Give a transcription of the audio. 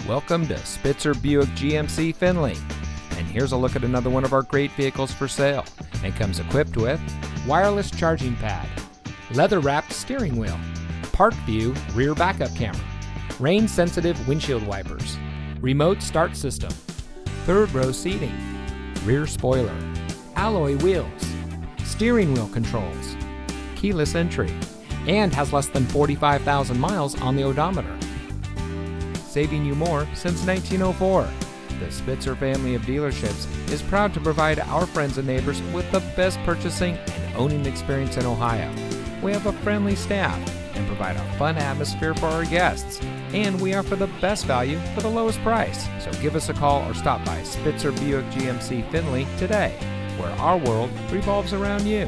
Welcome to Spitzer Buick GMC Findlay. And here's a look at another one of our great vehicles for sale. And comes equipped with wireless charging pad, leather-wrapped steering wheel, park view rear backup camera, rain-sensitive windshield wipers, remote start system, third row seating, rear spoiler, alloy wheels, steering wheel controls, keyless entry, and has less than 45,000 miles on the odometer. Saving you more since 1904. The Spitzer family of dealerships is proud to provide our friends and neighbors with the best purchasing and owning experience in Ohio. We have a friendly staff and provide a fun atmosphere for our guests. And we offer the best value for the lowest price. So give us a call or stop by Spitzer Buick GMC Findlay today, where our world revolves around you.